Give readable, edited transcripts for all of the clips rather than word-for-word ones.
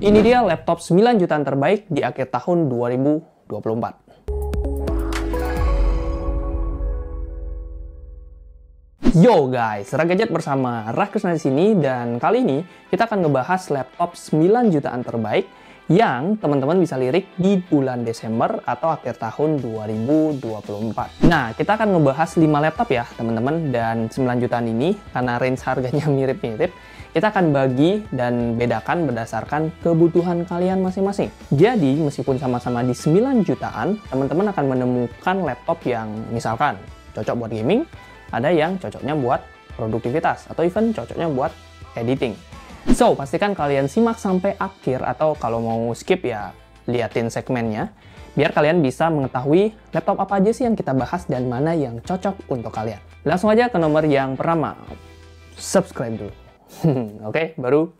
Ini dia laptop 9 jutaan terbaik di akhir tahun 2024. Yo guys, Ragadget bersama Rahkrisna di sini, dan kali ini kita akan ngebahas laptop 9 jutaan terbaik yang teman-teman bisa lirik di bulan Desember atau akhir tahun 2024. Nah, kita akan ngebahas 5 laptop ya teman-teman, dan 9 jutaan ini karena range harganya mirip-mirip, kita akan bagi dan bedakan berdasarkan kebutuhan kalian masing-masing. Jadi, meskipun sama-sama di 9 jutaan, teman-teman akan menemukan laptop yang misalkan cocok buat gaming, ada yang cocoknya buat produktivitas, atau even cocoknya buat editing. So, pastikan kalian simak sampai akhir, atau kalau mau skip ya liatin segmennya, biar kalian bisa mengetahui laptop apa aja sih yang kita bahas dan mana yang cocok untuk kalian. Langsung aja ke nomor yang pertama. Subscribe dulu. Oke, baru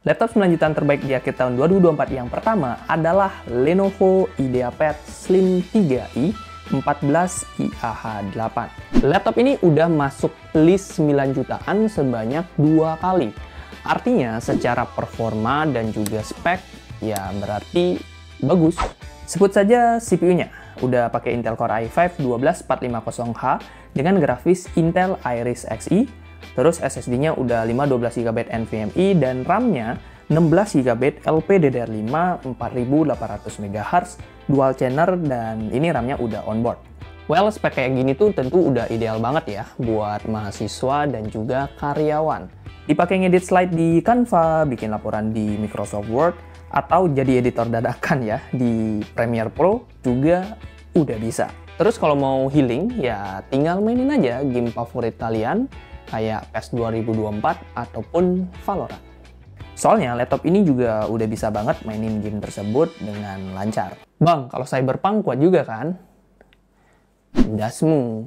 Laptop 9 jutaan terbaik di akhir tahun 2024 yang pertama adalah Lenovo IdeaPad Slim 3i 14IAH8. Laptop ini udah masuk list 9 jutaan sebanyak 2 kali. Artinya secara performa dan juga spek ya berarti bagus. Sebut saja CPU-nya. Udah pakai Intel Core i5 12450H dengan grafis Intel Iris Xe. Terus SSD-nya udah 512GB NVMe dan RAM-nya 16GB LPDDR5 4800 MHz dual channel, dan ini RAM-nya udah onboard. Well, spek kayak gini tuh tentu udah ideal banget ya buat mahasiswa dan juga karyawan. Dipakai ngedit slide di Canva, bikin laporan di Microsoft Word, atau jadi editor dadakan ya di Premiere Pro juga udah bisa. Terus kalau mau healing ya tinggal mainin aja game favorit kalian kayak PES 2024 ataupun Valorant. Soalnya laptop ini juga udah bisa banget mainin game tersebut dengan lancar. Bang, kalau Cyberpunk kuat juga kan? Dasmu.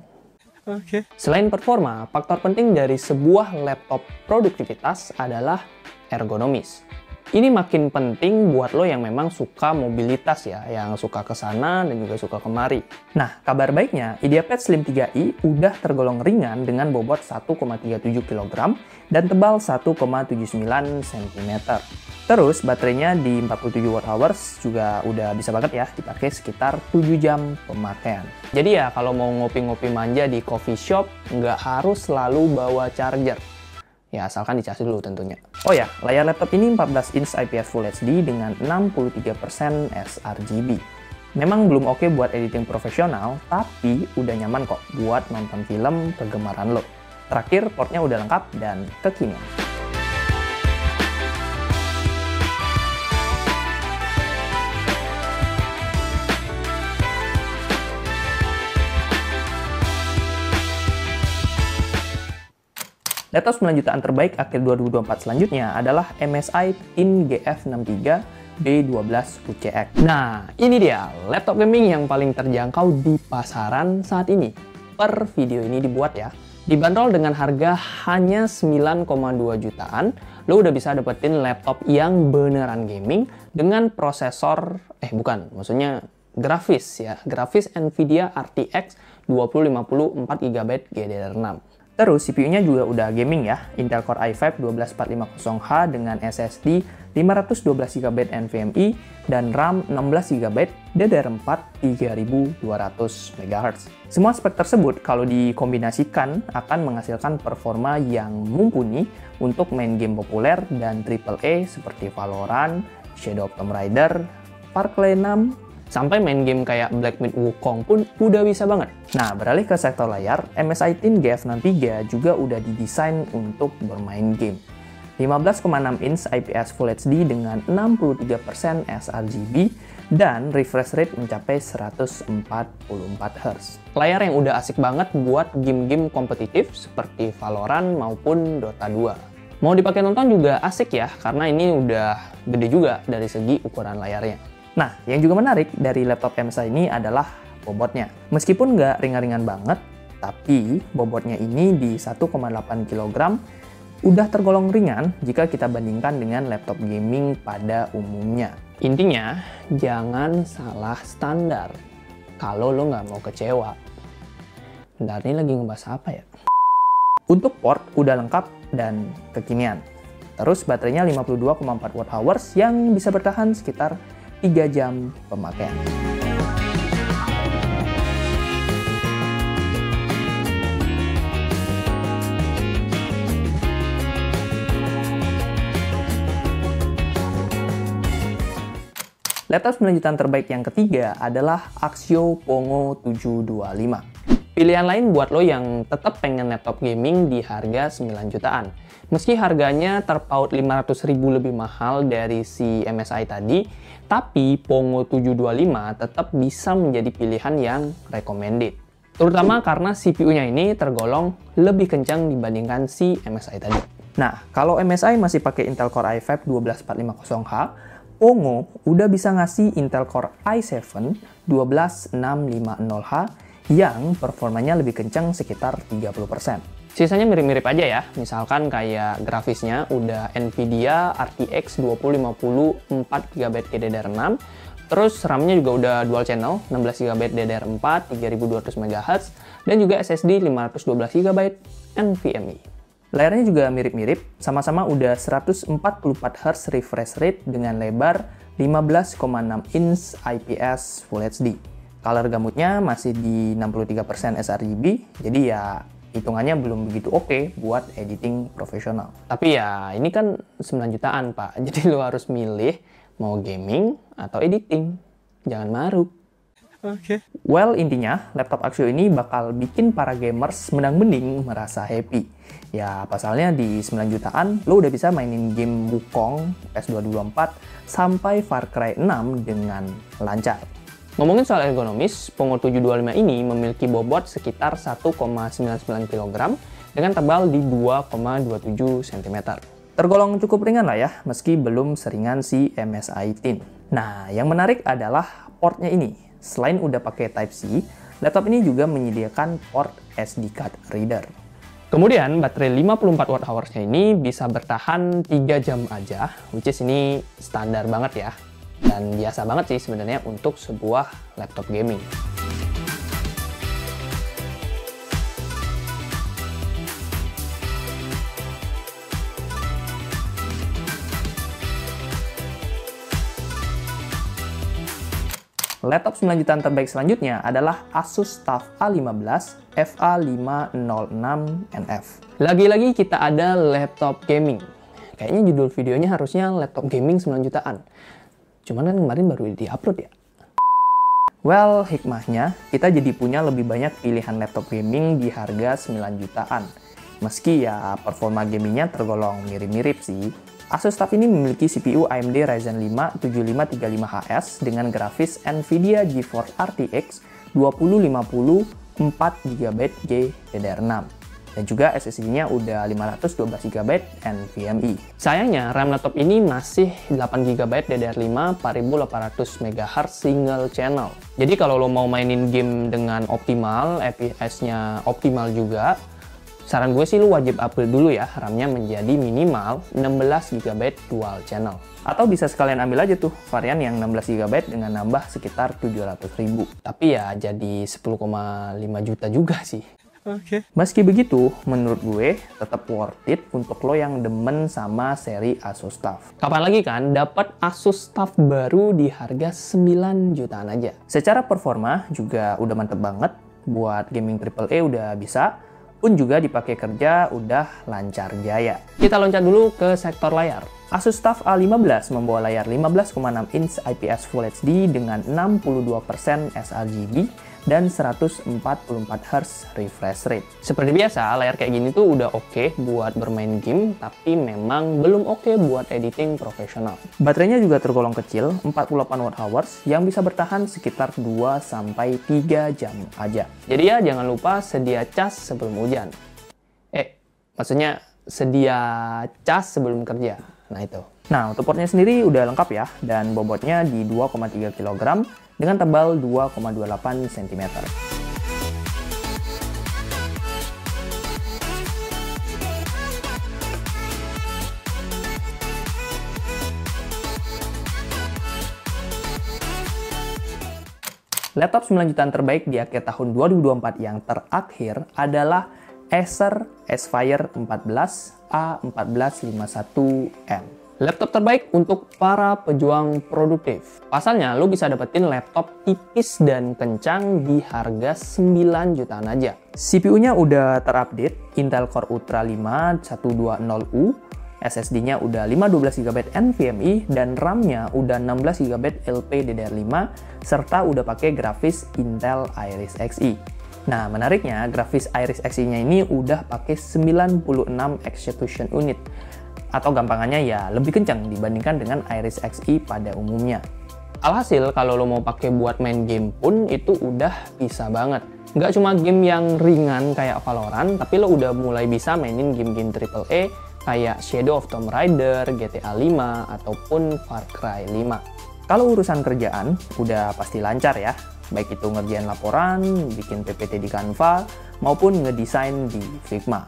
Oke. Selain performa, faktor penting dari sebuah laptop produktivitas adalah ergonomis. Ini makin penting buat lo yang memang suka mobilitas ya, yang suka ke sana dan juga suka kemari. Nah, kabar baiknya, IdeaPad Slim 3i udah tergolong ringan dengan bobot 1,37 kg dan tebal 1,79 cm. Terus, baterainya di 47 Wh juga udah bisa banget ya dipakai sekitar 7 jam pemakaian. Jadi ya, kalau mau ngopi-ngopi manja di coffee shop, nggak harus selalu bawa charger. Ya, asalkan dicas dulu tentunya. Oh ya, layar laptop ini 14 inch IPS Full HD dengan 63% sRGB. Memang belum oke buat editing profesional, tapi udah nyaman kok buat nonton film kegemaran lo. Terakhir, portnya udah lengkap dan kekinian. Laptop 9 jutaan terbaik akhir 2024 selanjutnya adalah MSI ThinkGF63 B12 UCX. Nah, ini dia laptop gaming yang paling terjangkau di pasaran saat ini. Per video ini dibuat ya. Dibanderol dengan harga hanya 9,2 jutaan, lo udah bisa dapetin laptop yang beneran gaming dengan prosesor, maksudnya grafis ya. Grafis Nvidia RTX 2050 4GB GDDR6. Terus CPU-nya juga udah gaming ya, Intel Core i5 12450H dengan SSD 512GB NVMe dan RAM 16GB DDR4 3200 MHz. Semua spek tersebut kalau dikombinasikan akan menghasilkan performa yang mumpuni untuk main game populer dan AAA seperti Valorant, Shadow of Tomb Raider, Far Cry 6, sampai main game kayak Black Myth Wukong pun udah bisa banget. Nah, beralih ke sektor layar, MSI ThinkGF63 juga udah didesain untuk bermain game. 15,6 inch IPS Full HD dengan 63% sRGB dan refresh rate mencapai 144 Hz. Layar yang udah asik banget buat game-game kompetitif seperti Valorant maupun Dota 2. Mau dipakai nonton juga asik ya, karena ini udah gede juga dari segi ukuran layarnya. Nah, yang juga menarik dari laptop MSI ini adalah bobotnya. Meskipun nggak ringan-ringan banget, tapi bobotnya ini di 1,8 kg udah tergolong ringan jika kita bandingkan dengan laptop gaming pada umumnya. Intinya, jangan salah standar kalau lo nggak mau kecewa. Bentar, ini lagi ngebahas apa ya? Untuk port udah lengkap dan kekinian. Terus baterainya 52,4 Wh yang bisa bertahan sekitar 3 jam pemakaian. Laptop 9 jutaan terbaik yang ketiga adalah Axio Pongo 725. Pilihan lain buat lo yang tetap pengen laptop gaming di harga 9 jutaan. Meski harganya terpaut 500.000 lebih mahal dari si MSI tadi, tapi Pongo 725 tetap bisa menjadi pilihan yang recommended. Terutama karena CPU-nya ini tergolong lebih kencang dibandingkan si MSI tadi. Nah, kalau MSI masih pakai Intel Core i5 12450H, Pongo udah bisa ngasih Intel Core i7 12650H yang performanya lebih kencang sekitar 30%. Sisanya mirip-mirip aja ya, misalkan kayak grafisnya udah Nvidia RTX 2050 4GB GDDR6, terus RAM-nya juga udah dual channel 16GB DDR4 3200 MHz dan juga SSD 512GB NVMe. Layarnya juga mirip-mirip, sama-sama udah 144Hz refresh rate dengan lebar 15,6 inch IPS Full HD. Color gamutnya masih di 63% sRGB, jadi ya hitungannya belum begitu oke buat editing profesional. Tapi ya ini kan 9 jutaan pak, jadi lo harus milih mau gaming atau editing. Jangan maruk. Oke. Well, intinya laptop Axio ini bakal bikin para gamers menang-mending merasa happy. Ya, pasalnya di 9 jutaan lo udah bisa mainin game Wukong PS2 2024 sampai Far Cry 6 dengan lancar. Ngomongin soal ergonomis, Pongo 725 ini memiliki bobot sekitar 1,99 kg dengan tebal di 2,27 cm. Tergolong cukup ringan lah ya, meski belum seringan si MSI Tin. Nah, yang menarik adalah portnya ini. Selain udah pakai Type-C, laptop ini juga menyediakan port SD card reader. Kemudian baterai 54 Wh-nya ini bisa bertahan 3 jam aja, which is ini standar banget ya. Dan biasa banget sih sebenarnya untuk sebuah laptop gaming. Laptop 9 jutaan terbaik selanjutnya adalah Asus TUF A15 FA506NF. Lagi-lagi kita ada laptop gaming. Kayaknya judul videonya harusnya laptop gaming 9 jutaan. Cuman kan kemarin baru di-upload ya. Well, hikmahnya kita jadi punya lebih banyak pilihan laptop gaming di harga 9 jutaan. Meski ya performa gamingnya tergolong mirip-mirip sih. Asus TUF ini memiliki CPU AMD Ryzen 5 7535HS dengan grafis Nvidia GeForce RTX 2050 4GB GDDR6 dan juga SSD-nya udah 512GB NVMe. Sayangnya RAM laptop ini masih 8GB DDR5 4800 MHz single channel. Jadi kalau lo mau mainin game dengan optimal, FPS-nya optimal juga, saran gue sih lu wajib upgrade dulu ya RAM-nya menjadi minimal 16GB dual channel. Atau bisa sekalian ambil aja tuh varian yang 16GB dengan nambah sekitar 700.000. Tapi ya jadi 10,5 juta juga sih. Oke. Meski begitu, menurut gue tetap worth it untuk lo yang demen sama seri Asus TUF. Kapan lagi kan dapat Asus TUF baru di harga 9 jutaan aja. Secara performa juga udah mantep banget. Buat gaming AAA udah bisa. Pun juga dipakai kerja udah lancar jaya. Kita loncat dulu ke sektor layar. Asus TUF A15 membawa layar 15,6 inch IPS Full HD dengan 62% sRGB dan 144Hz refresh rate. Seperti biasa, layar kayak gini tuh udah oke buat bermain game, tapi memang belum oke buat editing profesional. Baterainya juga tergolong kecil, 48 Wh yang bisa bertahan sekitar 2-3 jam aja. Jadi ya jangan lupa sedia cas sebelum hujan. Maksudnya sedia cas sebelum kerja. Nah itu. Nah untuk portnya sendiri udah lengkap ya, dan bobotnya di 2,3 kg dengan tebal 2,28 cm. Laptop 9 jutaan terbaik di akhir tahun 2024 yang terakhir adalah Acer Aspire 14 A1451M. Laptop terbaik untuk para pejuang produktif. Pasalnya, lo bisa dapetin laptop tipis dan kencang di harga 9 jutaan aja. CPU-nya udah terupdate, Intel Core Ultra 5 120U, SSD-nya udah 512GB NVMe, dan RAM-nya udah 16GB LPDDR5, serta udah pakai grafis Intel Iris Xe. Nah, menariknya, grafis Iris Xe-nya ini udah pakai 96 execution unit, atau gampangannya ya lebih kencang dibandingkan dengan Iris Xe pada umumnya. Alhasil, kalau lo mau pakai buat main game pun, itu udah bisa banget. Nggak cuma game yang ringan kayak Valorant, tapi lo udah mulai bisa mainin game-game AAA, kayak Shadow of Tomb Raider, GTA 5, ataupun Far Cry 5. Kalau urusan kerjaan, udah pasti lancar ya. Baik itu ngerjain laporan, bikin PPT di Canva, maupun ngedesain di Figma.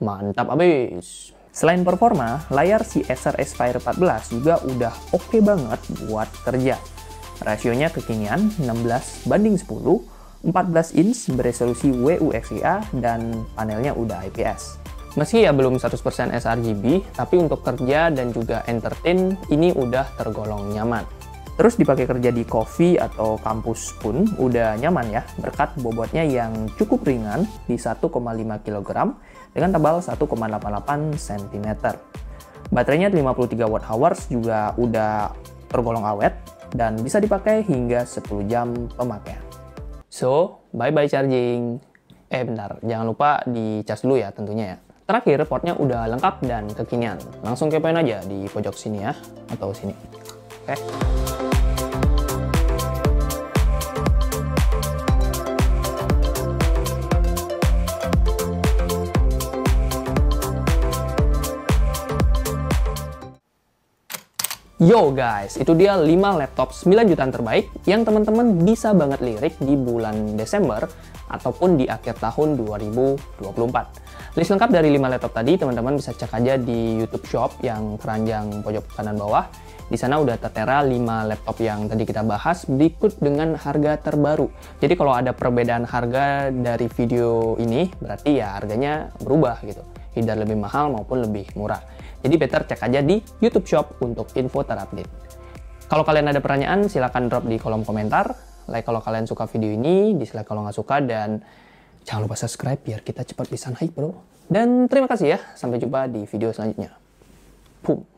Mantap abis! Selain performa, layar si Acer Aspire 14 juga udah oke banget buat kerja. Rasionya kekinian 16:10, 14 inch beresolusi WUXIA, dan panelnya udah IPS. Meski ya belum 100% sRGB, tapi untuk kerja dan juga entertain, ini udah tergolong nyaman. Terus dipakai kerja di coffee atau kampus pun udah nyaman ya, berkat bobotnya yang cukup ringan di 1,5 kg dengan tebal 1,88 cm. Baterainya 53 Wh juga udah tergolong awet dan bisa dipakai hingga 10 jam pemakaian. So, bye-bye charging. Bentar, jangan lupa di-charge dulu ya tentunya ya. Terakhir, portnya udah lengkap dan kekinian. Langsung kepoin aja di pojok sini ya, atau sini. Oke. Yo guys, itu dia 5 laptop 9 jutaan terbaik yang teman-teman bisa banget lirik di bulan Desember ataupun di akhir tahun 2024. List lengkap dari 5 laptop tadi teman-teman bisa cek aja di YouTube Shop yang keranjang pojok kanan bawah. Di sana udah tertera 5 laptop yang tadi kita bahas berikut dengan harga terbaru. Jadi kalau ada perbedaan harga dari video ini, berarti ya harganya berubah gitu. Either lebih mahal maupun lebih murah. Jadi better cek aja di YouTube Shop untuk info terupdate. Kalau kalian ada pertanyaan, silahkan drop di kolom komentar. Like kalau kalian suka video ini, dislike kalau nggak suka, dan jangan lupa subscribe biar kita cepat bisa naik bro. Dan terima kasih ya, sampai jumpa di video selanjutnya. Boom.